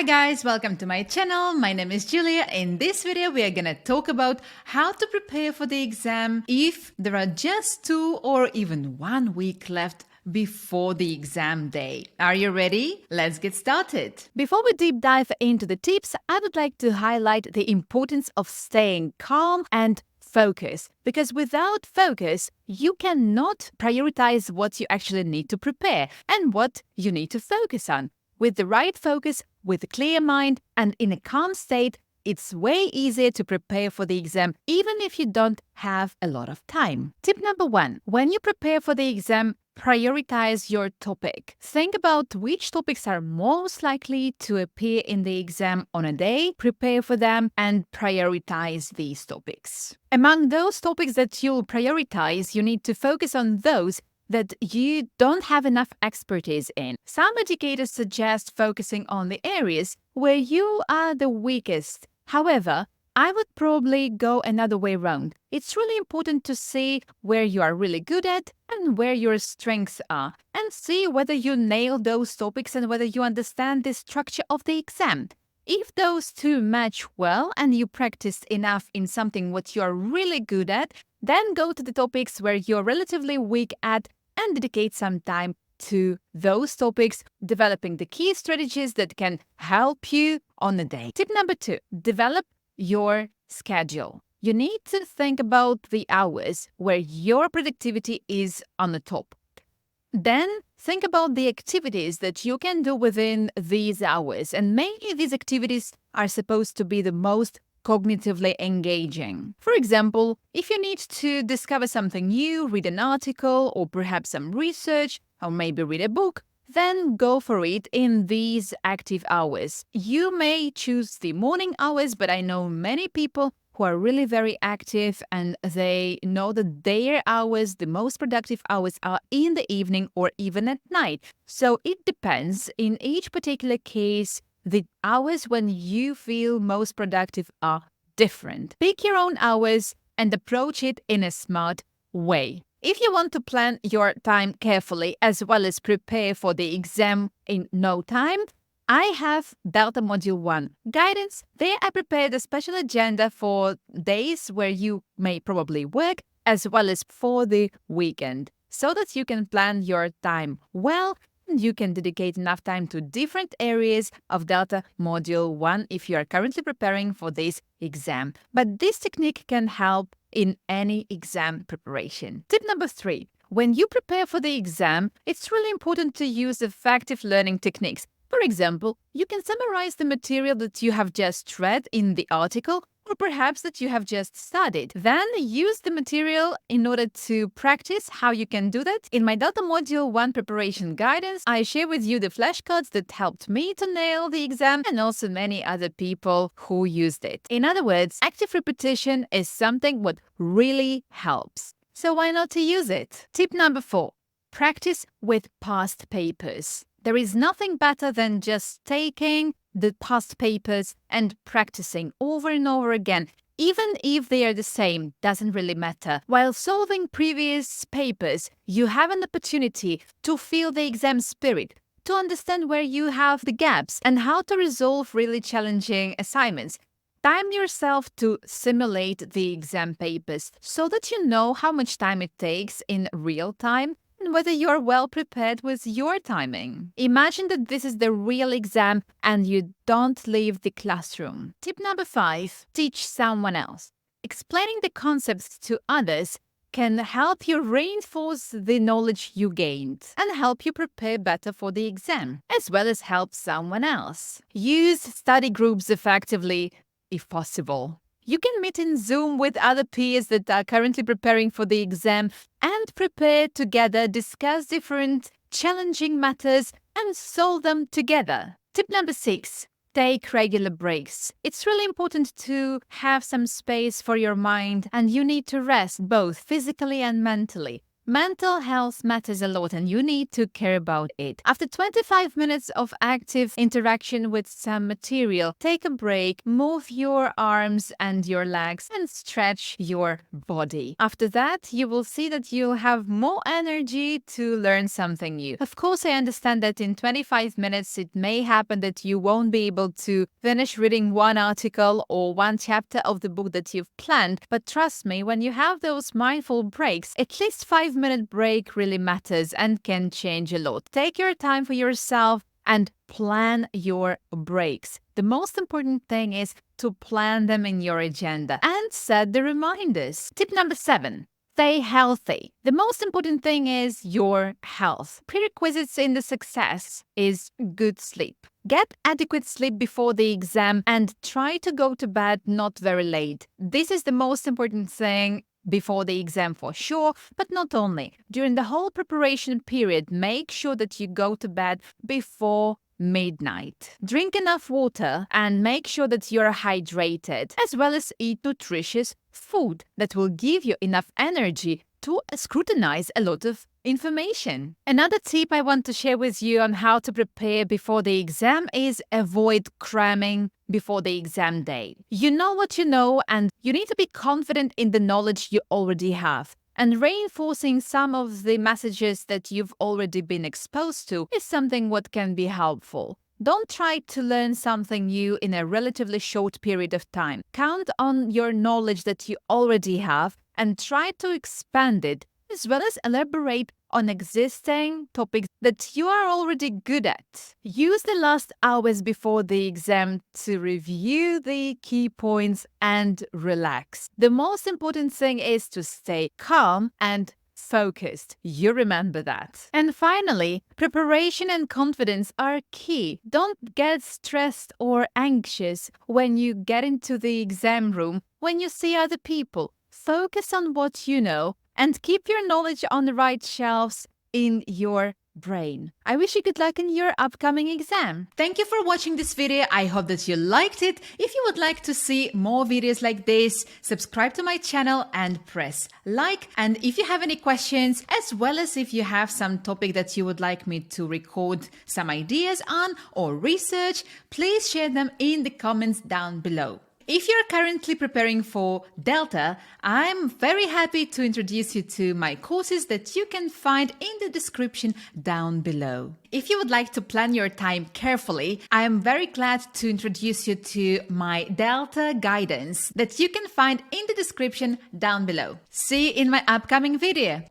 Hi guys, welcome to my channel. My name is Julia. In this video, we are gonna talk about how to prepare for the exam if there are just 2 or even 1 week left before the exam day. Are you ready? Let's get started. Before we deep dive into the tips, I would like to highlight the importance of staying calm and focus, because without focus, you cannot prioritize what you actually need to prepare and what you need to focus on. With the right focus, with a clear mind, and in a calm state, it's way easier to prepare for the exam, even if you don't have a lot of time. Tip number 1. When you prepare for the exam, prioritize your topic. Think about which topics are most likely to appear in the exam on a day, prepare for them, and prioritize these topics. Among those topics that you'll prioritize, you need to focus on those that you don't have enough expertise in. Some educators suggest focusing on the areas where you are the weakest. However, I would probably go another way around. It's really important to see where you are really good at and where your strengths are, and see whether you nail those topics and whether you understand the structure of the exam. If those two match well and you practiced enough in something what you're really good at, then go to the topics where you're relatively weak at and dedicate some time to those topics, developing the key strategies that can help you on the day. Tip number 2, develop your schedule. You need to think about the hours where your productivity is on the top. Then think about the activities that you can do within these hours, and mainly these activities are supposed to be the most cognitively engaging. For example, if you need to discover something new, read an article, or perhaps some research, or maybe read a book, then go for it in these active hours. You may choose the morning hours, but I know many people who are really very active and they know that their hours, the most productive hours, are in the evening or even at night. So it depends. In each particular case, the hours when you feel most productive are different. Pick your own hours and approach it in a smart way. If you want to plan your time carefully as well as prepare for the exam in no time, I have Delta Module 1 guidance. There I prepared a special agenda for days where you may probably work as well as for the weekend, so that you can plan your time well. You can dedicate enough time to different areas of Delta Module 1 if you are currently preparing for this exam. But this technique can help in any exam preparation. Tip number 3. When you prepare for the exam, it's really important to use effective learning techniques. For example, you can summarize the material that you have just read in the article, or perhaps that you have just studied. Then use the material in order to practice how you can do that. In my Delta Module 1 preparation guidance, I share with you the flashcards that helped me to nail the exam and also many other people who used it. In other words, active repetition is something what really helps. So why not to use it? Tip number 4, practice with past papers. There is nothing better than just taking the past papers and practicing over and over again. Even if they are the same, doesn't really matter. While solving previous papers, you have an opportunity to feel the exam spirit, to understand where you have the gaps and how to resolve really challenging assignments. Time yourself to simulate the exam papers so that you know how much time it takes in real time and whether you're well prepared with your timing. Imagine that this is the real exam and you don't leave the classroom. Tip number 5, teach someone else. Explaining the concepts to others can help you reinforce the knowledge you gained and help you prepare better for the exam, as well as help someone else. Use study groups effectively if possible. You can meet in Zoom with other peers that are currently preparing for the exam and prepare together, discuss different challenging matters and solve them together. Tip number 6, take regular breaks. It's really important to have some space for your mind, and you need to rest both physically and mentally. Mental health matters a lot and you need to care about it. After 25 minutes of active interaction with some material, take a break, move your arms and your legs and stretch your body. After that, you will see that you'll have more energy to learn something new. Of course, I understand that in 25 minutes, it may happen that you won't be able to finish reading one article or one chapter of the book that you've planned, but trust me, when you have those mindful breaks, at least 5-minute break really matters and can change a lot. Take your time for yourself and plan your breaks. The most important thing is to plan them in your agenda and set the reminders. Tip number 7. Stay healthy. The most important thing is your health. Prerequisites in the success is good sleep. Get adequate sleep before the exam and try to go to bed not very late. This is the most important thing before the exam for sure, but not only. During the whole preparation period, make sure that you go to bed before midnight. Drink enough water and make sure that you're hydrated, as well as eat nutritious food that will give you enough energy to scrutinize a lot of information. Another tip I want to share with you on how to prepare before the exam is avoid cramming before the exam day. You know what you know, and you need to be confident in the knowledge you already have. And reinforcing some of the messages that you've already been exposed to is something what can be helpful. Don't try to learn something new in a relatively short period of time. Count on your knowledge that you already have and try to expand it, as well as elaborate on existing topics that you are already good at. Use the last hours before the exam to review the key points and relax. The most important thing is to stay calm and focused. You remember that. And finally, preparation and confidence are key. Don't get stressed or anxious when you get into the exam room, when you see other people. Focus on what you know and keep your knowledge on the right shelves in your brain. I wish you good luck in your upcoming exam. Thank you for watching this video. I hope that you liked it. If you would like to see more videos like this, subscribe to my channel and press like. And if you have any questions, as well as if you have some topic that you would like me to record some ideas on or research, please share them in the comments down below. If you're currently preparing for Delta, I'm very happy to introduce you to my courses that you can find in the description down below. If you would like to plan your time carefully, I am very glad to introduce you to my Delta guidance that you can find in the description down below. See you in my upcoming video.